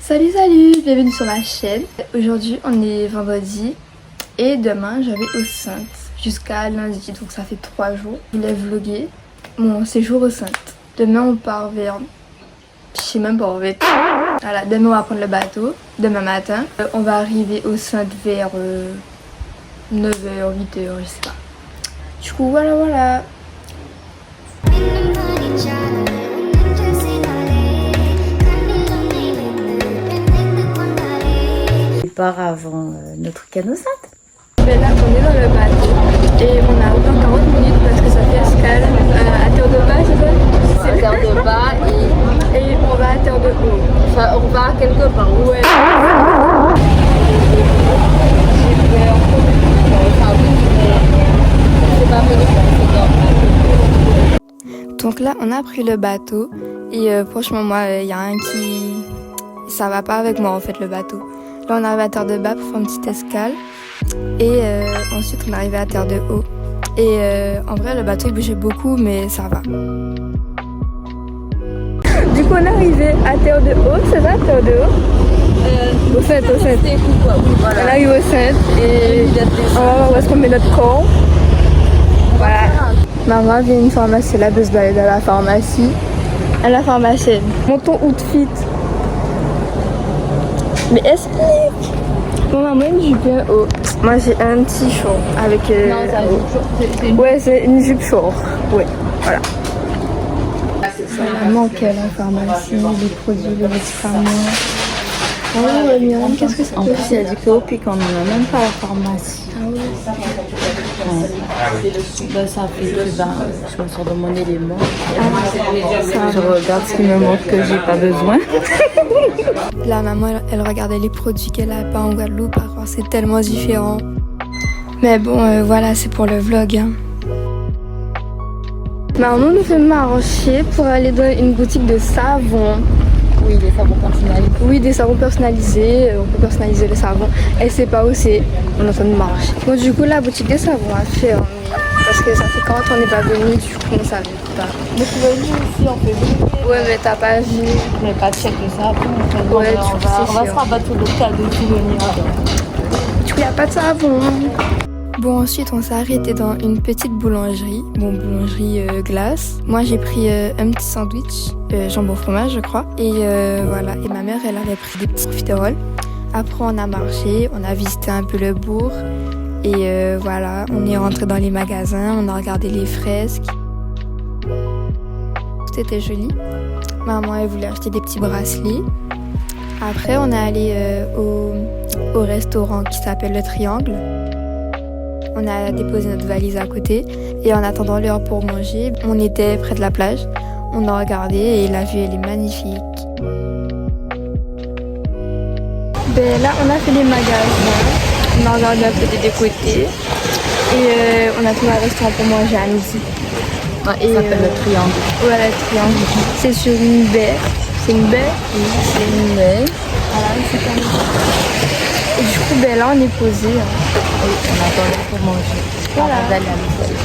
Salut, bienvenue sur ma chaîne. Aujourd'hui on est vendredi et demain je vais aux Saintes jusqu'à lundi, donc ça fait 3 jours. Je voulais vlogger mon séjour aux Saintes. Demain on part vers... je sais même pas en fait. Voilà, demain on va prendre le bateau, demain matin. On va arriver aux Saintes vers 9h, 8h, je sais pas. Du coup voilà. Part avant notre canot Sainte. Ben là on est dans le bateau et on a encore 40 minutes parce que ça fait escale à Terre de Bas, c'est ça? C'est à Terre de Bas et on va à Terre de Haut. Enfin on va quelque part. Ouais. Donc là on a pris le bateau et franchement moi il y a un qui... ça va pas avec moi en fait le bateau. Là on arrive à Terre de Bas pour faire une petite escale et ensuite on est arrivé à Terre de Haut. Et en vrai le bateau il bougeait beaucoup mais ça va. Du coup on est arrivé à Terre de Haut, c'est ça Terre de Haut? Au Saintes. Oui, voilà. On arrive au Saintes et on va voir où est-ce qu'on met notre corps. Voilà. Maman vient une pharmacie, là, de se balader à la pharmacie. À la pharmacienne. Montons outfit. Mais explique. Bon, maman, une jupe bien haut. Moi, j'ai un petit short avec... Non, c'est un jupe short. Ouais, c'est une jupe short. Ouais, voilà. Ça manque la pharmacie, les produits, les médicaments. Oh, Myriam, qu'est-ce que c'est? En plus, il y a du chaos puis qu'on n'en a même pas à la pharmacie. Ah ouais. Ben, ça fait que je me sors de mon élément. Ça Je regarde ce qui me montre que j'ai pas besoin. La maman, elle regardait les produits qu'elle a pas en Guadeloupe. Par contre, c'est tellement différent. Mais bon, voilà, c'est pour le vlog. Hein. Maman nous fait marcher pour aller dans une boutique de savon. Oui, des savons personnalisés. Oui, des savons personnalisés. On peut personnaliser le savon. Elle sait pas où c'est. On est en train de marcher. Bon, du coup, la boutique de savon a fermé. Parce que ça fait quand on n'est pas venu, du coup, on savait pas. Mais tu vas venir ici en février. Ouais, mais t'as pas vu. Mais pas de chèque de savon. Ouais, on va se rabattre le cas de souvenirs. Du coup, il n'y a pas de savon. Bon, ensuite, on s'est arrêté dans une petite boulangerie. Bon, boulangerie glace. Moi, j'ai pris un petit sandwich, jambon fromage, je crois. Et voilà. Et ma mère, elle avait pris des petits profiteroles. Après, on a marché, on a visité un peu le bourg. Et voilà, on est rentré dans les magasins, on a regardé les fresques. Tout était joli. Maman, elle voulait acheter des petits bracelets. Après, on est allé au restaurant qui s'appelle Le Triangle. On a déposé notre valise à côté et en attendant l'heure pour manger, on était près de la plage. On a regardé et la vue elle est magnifique. Ben là on a fait les magasins, on a regardé un peu des côtés et on a trouvé un restaurant pour manger à midi. Ouais, ça s'appelle Le Triangle. Ouais, Le Triangle. C'est sur une baie. C'est une baie? Oui, c'est une baie. Voilà, c'est comme ça. Et du coup, ben là, on est posé. Hein. Oui, on attendait pour manger. Voilà. Avant d'aller à l'hôtel.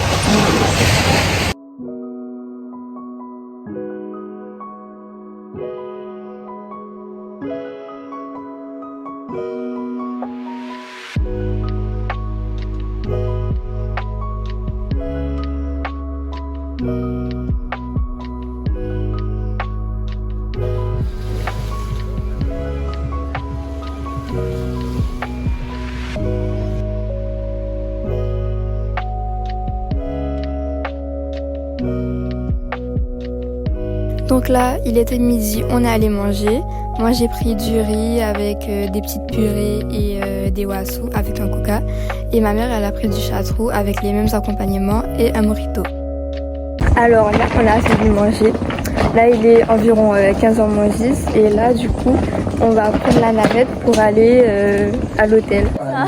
Donc là, il était midi, on est allé manger. Moi, j'ai pris du riz avec des petites purées et des wassous avec un coca. Et ma mère, elle a pris du château avec les mêmes accompagnements et un mojito. Alors là, on a assez de manger. Là, il est environ 15h moins 10. Et là, du coup, on va prendre la navette pour aller à l'hôtel. Ah.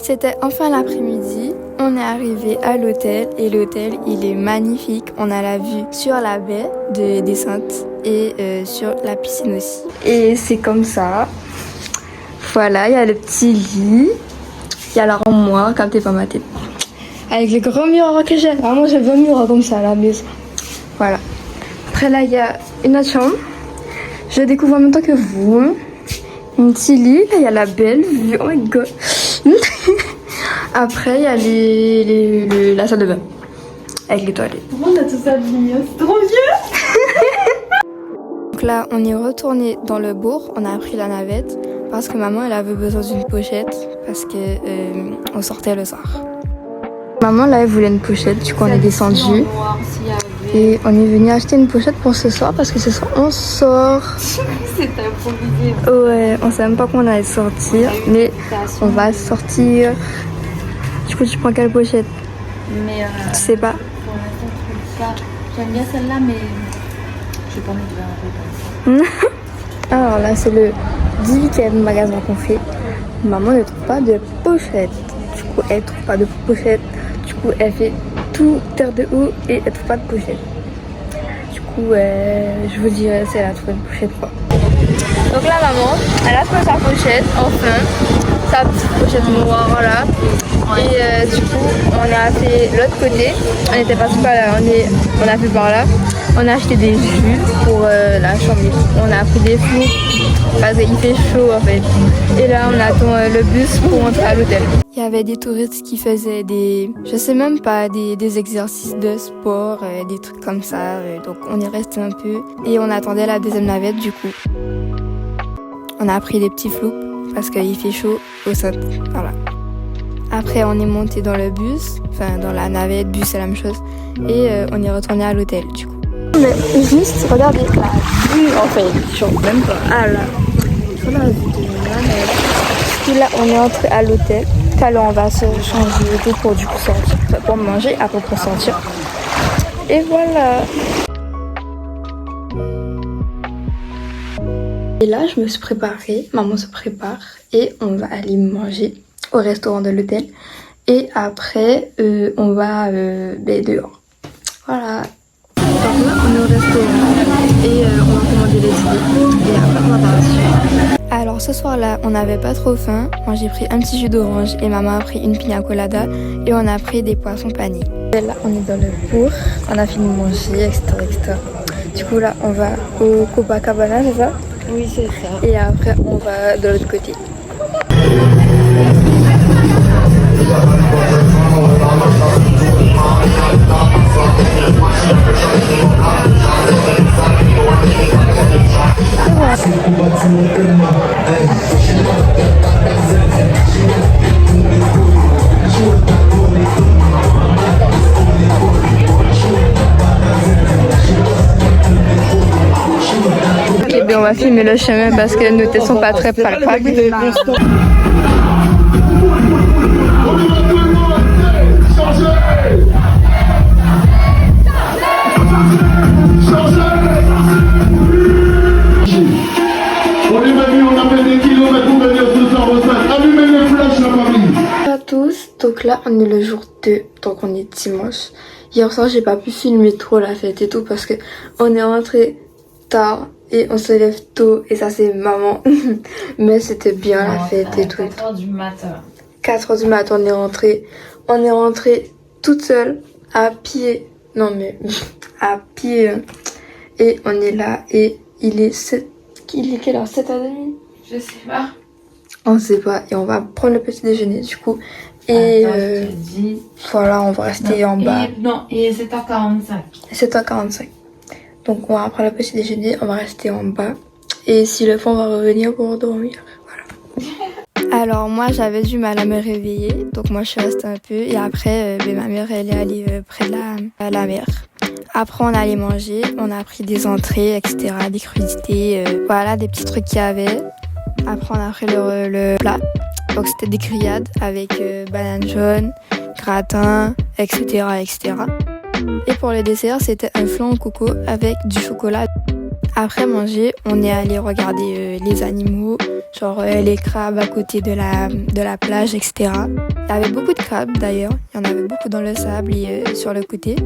C'était enfin l'après-midi, on est arrivé à l'hôtel et l'hôtel il est magnifique, on a la vue sur la baie des Saintes. et sur la piscine aussi. Et c'est comme ça. Voilà, il y a le petit lit, il y a l'armoire, captez pas ma tête. Avec les grands miroirs que j'ai. Vraiment, j'ai 20 miroirs comme ça à la maison. Voilà. Après là, il y a une autre chambre. Je découvre en même temps que vous. Un petit lit, là, il y a la belle vue. Oh my god. Après, il y a la salle de bain. Avec les toilettes. Pourquoi on a tout ça habillé? C'est trop vieux. Donc là, on est retourné dans le bourg. On a pris la navette parce que maman, elle avait besoin d'une pochette parce que on sortait le soir. Maman, là, elle voulait une pochette. Du coup, on est descendu. Et on est venu acheter une pochette pour ce soir parce que ce soir, on sort. C'est improvisé. Ouais, on sait même pas qu'on allait sortir. Mais on va sortir. Du coup, tu prends quelle pochette? Mais tu sais pas. Pour l'instant, je trouve pas. J'aime bien celle-là, mais j'ai pas envie de verre un peu comme ça. Alors là, c'est le 18e magasin qu'on fait. Maman ne trouve pas de pochette. Du coup, elle trouve pas de pochette. Du coup, elle fait tout terre de haut et elle trouve pas de pochette. Du coup, je vous dirai si elle a trouvé une pochette quoi. Donc là, maman, elle a trouvé sa pochette, enfin. Sa petite pochette noire, voilà. Et du coup, on a fait l'autre côté. On était parti par là, on a fait par là. On a acheté des jus pour la chambre. On a pris des flous parce qu'il fait chaud en fait. Et là, on attend le bus pour rentrer à l'hôtel. Il y avait des touristes qui faisaient je sais même pas, des exercices de sport, des trucs comme ça. Donc on est resté un peu et on attendait la deuxième navette du coup. On a pris des petits flous parce qu'il fait chaud au centre. Voilà. Après, on est monté dans le bus, enfin dans la navette, bus c'est la même chose. Et on est retourné à l'hôtel du coup. Mais juste, regardez la vue en fait, je ne même pas. Ah là, sur la vue de la navette. Puis là, on est entré à l'hôtel. Alors on va se changer et tout pour du coup sortir, enfin, pour manger, après pour sortir. Et voilà. Et là, je me suis préparée, maman se prépare et on va aller manger au restaurant de l'hôtel. Et après, on va dehors. Voilà. Donc là, on est au restaurant et on va commander les idées et après on va partir. Alors ce soir-là, on n'avait pas trop faim. Moi j'ai pris un petit jus d'orange et maman a pris une pina colada et on a pris des poissons panés. Et là, on est dans le bourg, on a fini de manger, etc., etc. Du coup là, on va au Copacabana, c'est ça? Oui, c'est ça. Et après, on va de l'autre côté. Ok, ben on va filmer le chemin parce que nos têtes sont pas très palpables. Bonjour à tous, donc là on est le jour 2, donc on est dimanche. Hier soir j'ai pas pu filmer trop la fête et tout parce que on est rentré tard et on se lève tôt et ça c'est maman. Mais c'était bien la fête et tout. 4h du matin. 4h du matin on est rentré toute seule à pied. Non mais à pied. Et on est là et il est quelle heure? 7h30? Je sais pas. On sait pas et on va prendre le petit déjeuner du coup. Et voilà, on va rester en bas. Et 7h45. 7h45. Donc on va prendre le petit déjeuner, on va rester en bas. Et si le fond va revenir pour dormir. Voilà. Alors moi j'avais du mal à me réveiller. Donc moi je suis restée un peu. Et après ma mère elle est allée près de la mer. Après on allait manger, on a pris des entrées, etc. Des crudités, voilà des petits trucs qu'il y avait. Après on a pris le plat. Donc c'était des grillades avec banane jaune, gratin, etc., etc. Et pour le dessert, c'était un flan au coco avec du chocolat. Après manger, on est allé regarder les animaux, genre les crabes à côté de la plage, etc. Il y avait beaucoup de crabes d'ailleurs, il y en avait beaucoup dans le sable et sur le côté.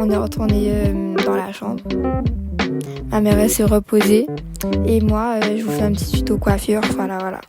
on est retourné dans la chambre. Ma mère elle s'est reposée et moi je vous fais un petit tuto coiffure, voilà.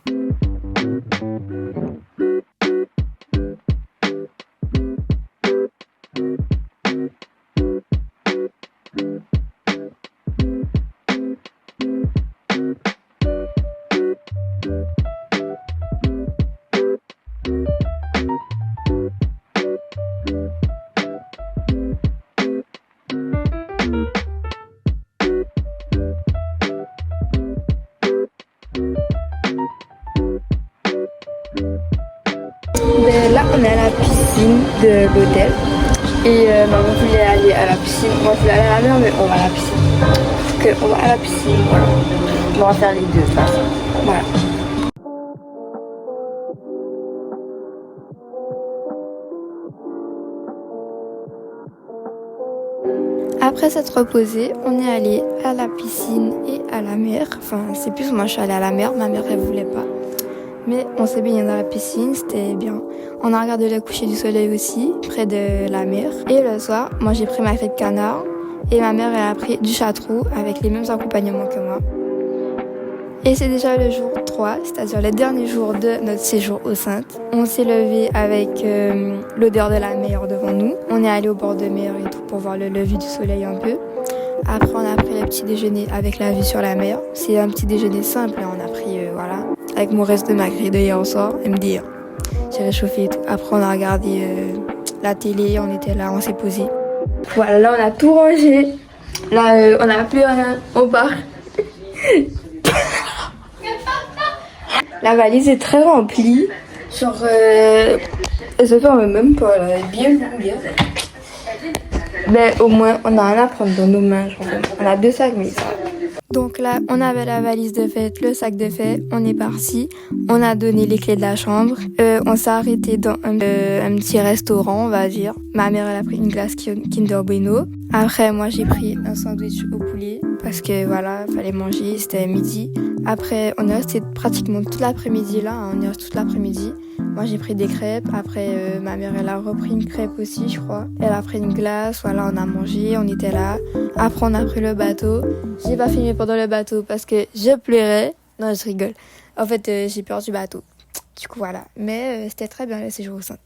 Ben là on est à la piscine de l'hôtel et maman voulait aller à la piscine, moi je voulais aller à la mer mais on va à la piscine. Parce qu'on va à la piscine, voilà. On va faire les deux, ça. Voilà. Après s'être reposé, on est allé à la piscine et à la mer. Enfin, c'est plus moi je suis allée à la mer, ma mère elle voulait pas. Mais on s'est baigné dans la piscine, c'était bien. On a regardé le coucher du soleil aussi, près de la mer. Et le soir, moi j'ai pris ma fête canard et ma mère elle a pris du château avec les mêmes accompagnements que moi. Et c'est déjà le jour 3, c'est-à-dire le dernier jour de notre séjour aux Saintes. On s'est levé avec l'odeur de la mer devant nous. On est allé au bord de mer et tout pour voir le lever du soleil un peu. Après, on a pris le petit déjeuner avec la vue sur la mer. C'est un petit déjeuner simple, on a pris, voilà, avec mon reste de ma grille de hier au soir, MD. J'ai réchauffé et tout. Après, on a regardé la télé, on était là, on s'est posé. Voilà, là, on a tout rangé. Là, on n'a plus rien, on part. La valise est très remplie. Genre, elle se ferme même pas, là, elle est bien longue. Mais au moins, on a rien à prendre dans nos mains. Genre, on a 2 sacs, mais ça. Donc là, on avait la valise de fête, le sac de fête, on est parti. On a donné les clés de la chambre. On s'est arrêté dans un petit restaurant, on va dire. Ma mère, elle a pris une glace Kinder Bueno. Après, moi, j'ai pris un sandwich au poulet parce que voilà, fallait manger, c'était midi. Après, on est resté pratiquement toute l'après-midi là, on est resté toute l'après-midi. Moi, j'ai pris des crêpes. Après, ma mère, elle a repris une crêpe aussi, je crois. Elle a pris une glace, voilà, on a mangé, on était là. Après, on a pris le bateau. J'ai pas filmé pendant le bateau parce que je pleurais. Non, je rigole. En fait, j'ai peur du bateau. Du coup, voilà. Mais c'était très bien le séjour au Saintes.